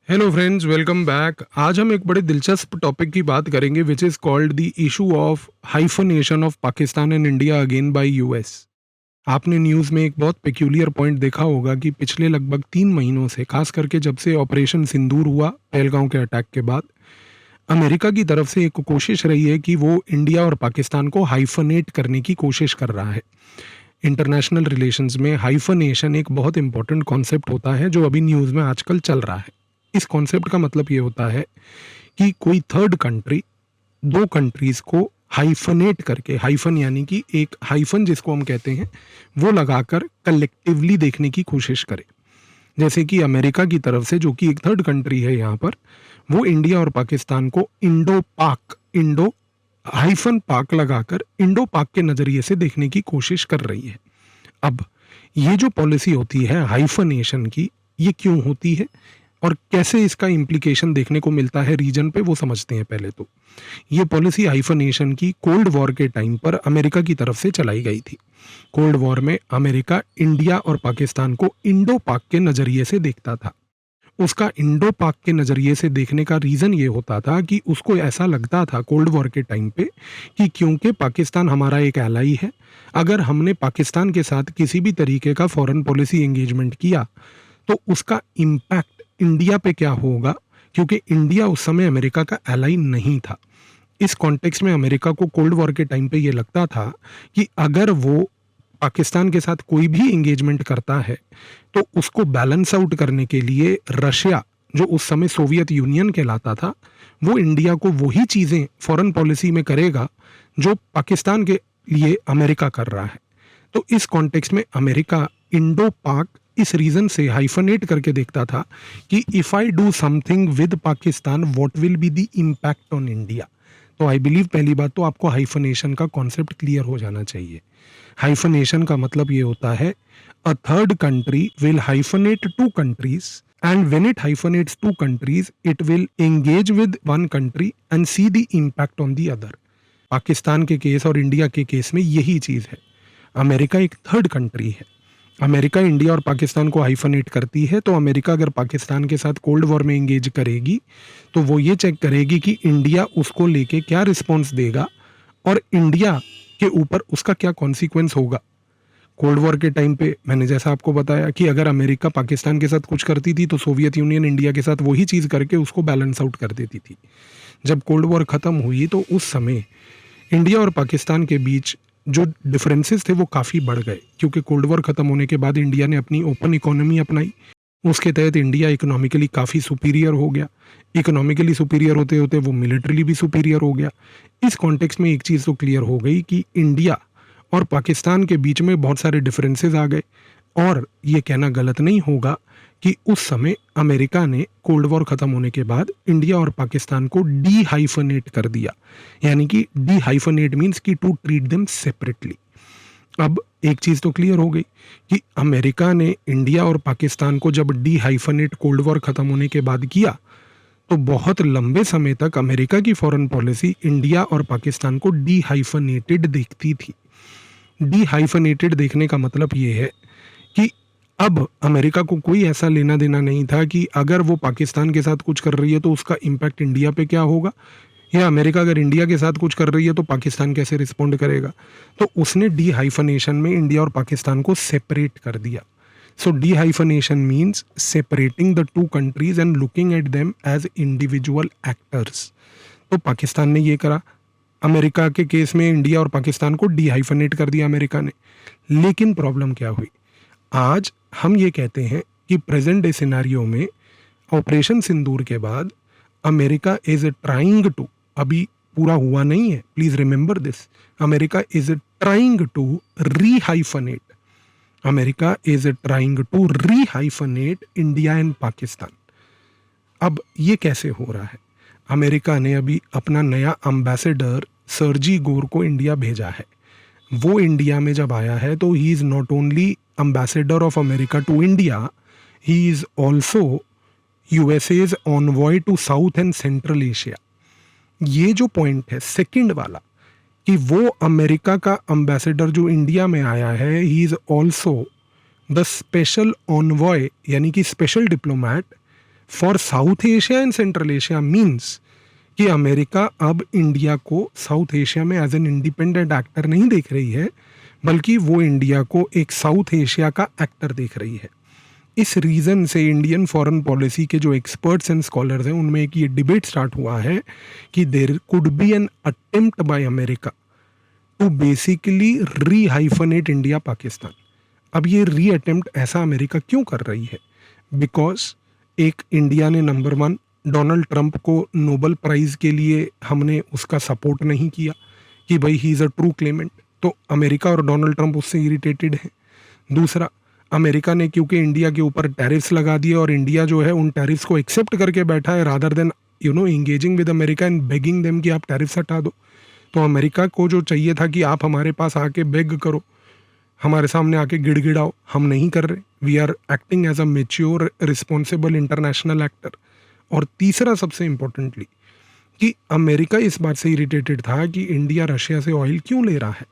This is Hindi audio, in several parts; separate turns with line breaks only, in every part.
Hello friends, welcome back. आज हम एक बड़े दिलचस्प टॉपिक की बात करेंगे which is called the issue of hyphenation of Pakistan and India again by US. आपने न्यूज़ में एक बहुत पेक्यूलियर पॉइंट देखा होगा कि पिछले लगभग 3 महीनों से, खास करके जब से ऑपरेशन सिंदूर हुआ पहलगांव के अटैक के बाद, अमेरिका की तरफ से एक कोशिश रही है कि वो इंडिया और पाकिस्तान को हाइफनेट करने की कोशिश कर रहा है। इंटरनेशनल रिलेशंस में हाइफनेशन एक बहुत इंपॉर्टेंट कॉन्सेप्ट होता है जो अभी न्यूज़ में आजकल चल रहा है। इस कॉन्सेप्ट का मतलब ये होता है कि कोई थर्ड कंट्री दो कंट्रीज को हाइफनेट करके, हाइफन यानी कि एक हाइफन जिसको हम कहते हैं, वो लगाकर कलेक्टिवली देखने की कोशिश करे। जैसे कि अमेरिका की तरफ से, जो कि एक थर्ड कंट्री है यहाँ पर, वो इंडिया और पाकिस्तान को इंडो हाइफन पाक लगाकर इंडो पाक के नज़रिए से देखने की कोशिश कर रही है। अब ये जो पॉलिसी होती है हाइफनेशन की, ये क्यों होती है और कैसे इसका इम्प्लीकेशन देखने को मिलता है रीजन पे, वो समझते हैं। पहले तो ये पॉलिसी हाइफनेशन की कोल्ड वॉर के टाइम पर अमेरिका की तरफ से चलाई गई थी। कोल्ड वॉर में अमेरिका इंडिया और पाकिस्तान को इंडो पाक के नज़रिए से देखता था। उसका इंडो पाक के नज़रिए से देखने का रीज़न ये होता था कि उसको ऐसा लगता था कोल्ड वॉर के टाइम पे कि क्योंकि पाकिस्तान हमारा एक एलाई है, अगर हमने पाकिस्तान के साथ किसी भी तरीके का फॉरेन पॉलिसी एंगेजमेंट किया तो उसका इम्पैक्ट इंडिया पे क्या होगा, क्योंकि इंडिया उस समय अमेरिका का एलाई नहीं था। इस कॉन्टेक्स्ट में अमेरिका को कोल्ड वॉर के टाइम पे ये लगता था कि अगर वो पाकिस्तान के साथ कोई भी एंगेजमेंट करता है तो उसको बैलेंस आउट करने के लिए रशिया, जो उस समय सोवियत यूनियन कहलाता था, वो इंडिया को वही चीज़ें फॉरेन पॉलिसी में करेगा जो पाकिस्तान के लिए अमेरिका कर रहा है। तो इस कॉन्टेक्स्ट में अमेरिका इंडो पाक इस रीजन से हाइफनेट करके देखता था कि if I do something with Pakistan what will be the impact on India. तो आई बिलीव पहली बात तो आपको हाइफनेशन का कॉन्सेप्ट क्लियर हो जाना चाहिए। हाइफनेशन का मतलब ये होता है a third country will hyphenate two countries and when it hyphenates two countries it will engage with one country and see the impact on the other. Pakistan के केस और इंडिया के केस में यही चीज़ है। अमेरिका एक थर्ड कंट्री है। अमेरिका इंडिया और पाकिस्तान को हाइफनेट करती है, तो अमेरिका अगर पाकिस्तान के साथ कोल्ड वॉर में एंगेज करेगी तो वो ये चेक करेगी कि इंडिया उसको लेके क्या रिस्पॉन्स देगा और इंडिया के ऊपर उसका क्या कॉन्सिक्वेंस होगा। कोल्ड वॉर के टाइम पे मैंने जैसा आपको बताया कि अगर अमेरिका पाकिस्तान के साथ कुछ करती थी तो सोवियत यूनियन इंडिया के साथ वही चीज़ करके उसको बैलेंस आउट कर देती थी। जब कोल्ड वॉर ख़त्म हुई तो उस समय इंडिया और पाकिस्तान के बीच जो डिफरेंसेस थे वो काफ़ी बढ़ गए, क्योंकि कोल्ड वॉर ख़त्म होने के बाद इंडिया ने अपनी ओपन इकोनॉमी अपनाई। उसके तहत इंडिया इकोनॉमिकली काफ़ी सुपीरियर हो गया। इकोनॉमिकली सुपीरियर होते होते वो मिलिट्रीली भी सुपीरियर हो गया। इस कॉन्टेक्स्ट में एक चीज़ तो क्लियर हो गई कि इंडिया और पाकिस्तान के बीच में बहुत सारे डिफरेंसेस आ गए। और ये कहना गलत नहीं होगा कि उस समय अमेरिका ने कोल्ड वॉर ख़त्म होने के बाद इंडिया और पाकिस्तान को डी हाइफनेट कर दिया। यानी कि डी हाइफनेट मीन्स कि टू ट्रीट देम सेपरेटली। अब एक चीज़ तो क्लियर हो गई कि अमेरिका ने इंडिया और पाकिस्तान को जब डी हाइफनेट कोल्ड वॉर ख़त्म होने के बाद किया तो बहुत लंबे समय तक अमेरिका की फॉरेन पॉलिसी इंडिया और पाकिस्तान को डी हाइफनेटेड देखती थी। डी हाइफनेटेड देखने का मतलब ये है कि अब अमेरिका को कोई ऐसा लेना देना नहीं था कि अगर वो पाकिस्तान के साथ कुछ कर रही है तो उसका इम्पैक्ट इंडिया पे क्या होगा, या अमेरिका अगर इंडिया के साथ कुछ कर रही है तो पाकिस्तान कैसे रिस्पॉन्ड करेगा। तो उसने डी हाइफनेशन में इंडिया और पाकिस्तान को सेपरेट कर दिया। So dehyphenation means separating the two countries and looking at them as individual actors. तो पाकिस्तान ने ये करा। अमेरिका के केस में इंडिया और पाकिस्तान को डी हाइफनेट कर दिया अमेरिका ने। लेकिन प्रॉब्लम क्या हुई, आज हम ये कहते हैं कि प्रेजेंट डे सिनारियो में ऑपरेशन सिंदूर के बाद अमेरिका इज ट्राइंग टू, अभी पूरा हुआ नहीं है, please remember this, America is trying to rehyphenate, America is trying to rehyphenate India and Pakistan. अब ये कैसे हो रहा है, अमेरिका ने अभी अपना नया एम्बेसडर सर्जी गोर को इंडिया भेजा है। वो इंडिया में जब आया है तो he is not only ambassador of America to India, he is also US's envoy to South and Central Asia. ये जो पॉइंट है सेकंड वाला कि वो अमेरिका का एम्बेसडर जो इंडिया में आया है, he is also the special envoy यानी कि special diplomat for South Asia and Central Asia means कि अमेरिका अब इंडिया को साउथ एशिया में एज एन इंडिपेंडेंट एक्टर नहीं देख रही है, बल्कि वो इंडिया को एक साउथ एशिया का एक्टर देख रही है। इस रीज़न से इंडियन फॉरेन पॉलिसी के जो एक्सपर्ट्स एंड स्कॉलर्स हैं उनमें एक ये डिबेट स्टार्ट हुआ है कि there could be an attempt by America to basically rehyphenate India Pakistan. अब ये री अटेम्प्ट ऐसा अमेरिका क्यों कर रही है? बिकॉज एक इंडिया ने नंबर 1 डोनाल्ड ट्रंप को नोबेल प्राइज़ के लिए हमने उसका सपोर्ट नहीं किया कि भाई he is a true Clement, तो अमेरिका और डोनाल्ड ट्रंप उससे इरिटेटेड हैं। दूसरा, अमेरिका ने क्योंकि इंडिया के ऊपर टैरिफ्स लगा दिए और इंडिया जो है उन टैरिफ्स को एक्सेप्ट करके बैठा है rather than engaging with America and begging them कि आप टैरिफ्स हटा दो। तो अमेरिका को जो चाहिए था कि आप हमारे पास आके बेग करो, हमारे सामने आके गिड़गिड़ाओ, हम नहीं कर रहे। We are acting as a mature responsible international actor. और तीसरा सबसे इम्पोर्टेंटली कि अमेरिका इस बात से इरिटेटेड था कि इंडिया रशिया से ऑयल क्यों ले रहा है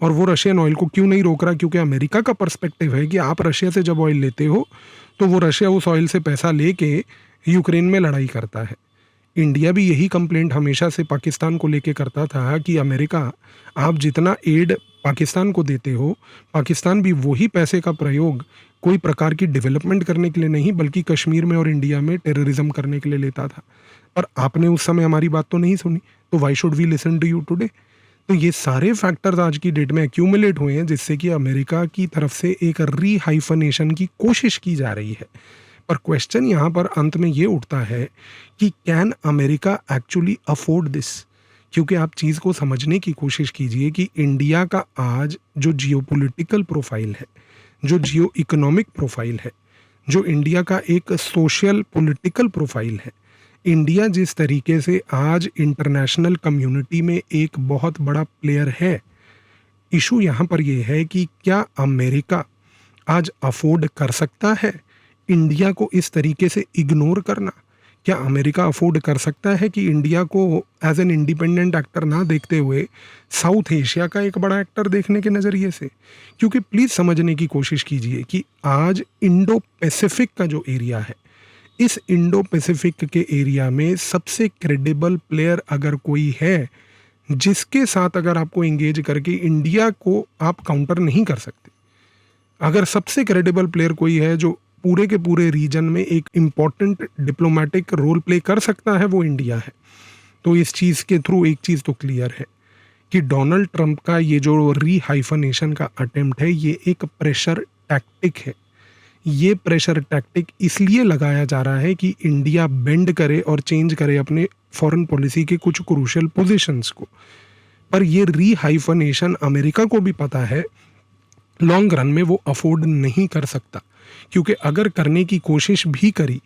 और वो रशियन ऑयल को क्यों नहीं रोक रहा, क्योंकि अमेरिका का पर्सपेक्टिव है कि आप रशिया से जब ऑयल लेते हो तो वो रशिया उस ऑयल से पैसा लेके यूक्रेन में लड़ाई करता है। इंडिया भी यही कंप्लेंट हमेशा से पाकिस्तान को लेके करता था कि अमेरिका, आप जितना एड पाकिस्तान को देते हो, पाकिस्तान भी वही पैसे का प्रयोग कोई प्रकार की डेवलपमेंट करने के लिए नहीं बल्कि कश्मीर में और इंडिया में टेररिज्म करने के लिए लेता था। पर आपने उस समय हमारी बात तो नहीं सुनी, तो why should we listen to you today? तो ये सारे फैक्टर्स आज की डेट में एक्यूमुलेट हुए हैं जिससे कि अमेरिका की तरफ से एक रीहाइफनेशन की कोशिश की जा रही है। पर क्वेश्चन यहाँ पर अंत में ये उठता है कि can America actually afford this? क्योंकि आप चीज़ को समझने की कोशिश कीजिए कि इंडिया का आज जो जियोपॉलिटिकल प्रोफाइल है, जो जियो इकोनॉमिक प्रोफाइल है, जो इंडिया का एक सोशल पॉलिटिकल प्रोफाइल है, इंडिया जिस तरीके से आज इंटरनेशनल कम्युनिटी में एक बहुत बड़ा प्लेयर है, इशू यहाँ पर यह है कि क्या अमेरिका आज अफोर्ड कर सकता है इंडिया को इस तरीके से इग्नोर करना? क्या अमेरिका अफोर्ड कर सकता है कि इंडिया को एज एन इंडिपेंडेंट एक्टर ना देखते हुए साउथ एशिया का एक बड़ा एक्टर देखने के नज़रिए से? क्योंकि प्लीज़ समझने की कोशिश कीजिए कि आज इंडो पैसिफिक का जो एरिया है, इस इंडो पैसिफिक के एरिया में सबसे क्रेडिबल प्लेयर अगर कोई है जिसके साथ अगर आपको एंगेज करके इंडिया को आप काउंटर नहीं कर सकते, अगर सबसे क्रेडिबल प्लेयर कोई है जो पूरे के पूरे रीजन में एक इम्पॉर्टेंट डिप्लोमेटिक रोल प्ले कर सकता है, वो इंडिया है। तो इस चीज़ के थ्रू एक चीज़ तो क्लियर है कि डोनाल्ड ट्रंप का ये जो रीहाइफनेशन का अटेम्प्ट है, ये एक प्रेशर टैक्टिक है। ये प्रेशर टैक्टिक इसलिए लगाया जा रहा है कि इंडिया बेंड करे और चेंज करे अपने फॉरेन पॉलिसी के कुछ क्रूशियल पोजीशंस को। पर ये रीहाइफनेशन अमेरिका को भी पता है लॉन्ग रन में वो अफोर्ड नहीं कर सकता, क्योंकि अगर करने की कोशिश भी करी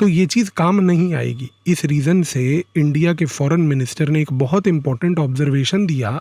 तो ये चीज़ काम नहीं आएगी। इस रीज़न से इंडिया के फॉरेन मिनिस्टर ने एक बहुत इंपॉर्टेंट ऑब्जर्वेशन दिया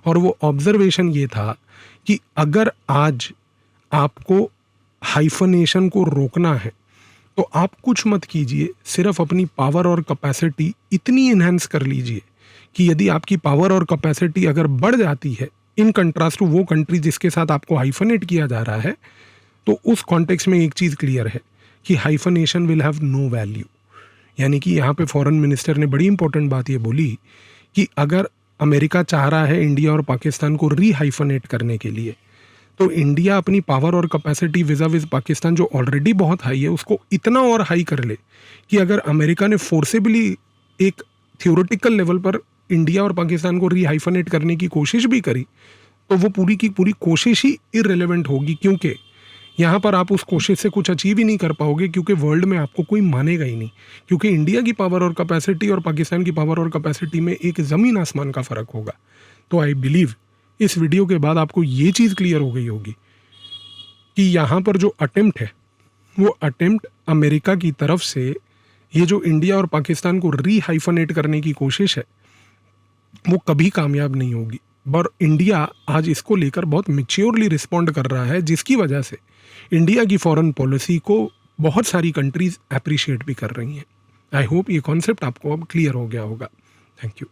और वो ऑब्जर्वेशन ये था कि अगर आज आपको हाइफनेशन को रोकना है तो आप कुछ मत कीजिए, सिर्फ अपनी पावर और कैपेसिटी इतनी इन्हेंस कर लीजिए कि यदि आपकी पावर और कैपेसिटी अगर बढ़ जाती है इन कंट्रास्ट टू वो कंट्री जिसके साथ आपको हाइफनेट किया जा रहा है, तो उस कॉन्टेक्स्ट में एक चीज़ क्लियर है कि hyphenation will have no value. यानी कि यहाँ पे फॉरेन मिनिस्टर ने बड़ी इंपॉर्टेंट बात ये बोली कि अगर अमेरिका चाह रहा है इंडिया और पाकिस्तान को रीहाइफनेट करने के लिए, तो इंडिया अपनी पावर और कैपेसिटी विजा विज पाकिस्तान जो ऑलरेडी बहुत हाई है उसको इतना और हाई कर ले कि अगर अमेरिका ने फोर्सेबली एक थियोरेटिकल लेवल पर इंडिया और पाकिस्तान को रीहाइफनेट करने की कोशिश भी करी, तो वो पूरी की पूरी कोशिश ही इररिलेवेंट होगी, क्योंकि यहाँ पर आप उस कोशिश से कुछ अचीव ही नहीं कर पाओगे, क्योंकि वर्ल्ड में आपको कोई मानेगा ही नहीं, क्योंकि इंडिया की पावर और कैपेसिटी और पाकिस्तान की पावर और कैपेसिटी में एक ज़मीन आसमान का फ़र्क होगा। तो आई बिलीव इस वीडियो के बाद आपको ये चीज़ क्लियर हो गई होगी कि यहाँ पर जो अटेम्प्ट है वो अटेम्प्ट अमेरिका की तरफ से ये जो इंडिया और पाकिस्तान को रीहाइफनेट करने की कोशिश है वो कभी कामयाब नहीं होगी। पर इंडिया आज इसको लेकर बहुत मैच्योरली रिस्पॉन्ड कर रहा है, जिसकी वजह से इंडिया की फॉरेन पॉलिसी को बहुत सारी कंट्रीज अप्रिशिएट भी कर रही हैं। आई होप ये कॉन्सेप्ट आपको अब क्लियर हो गया होगा। Thank you.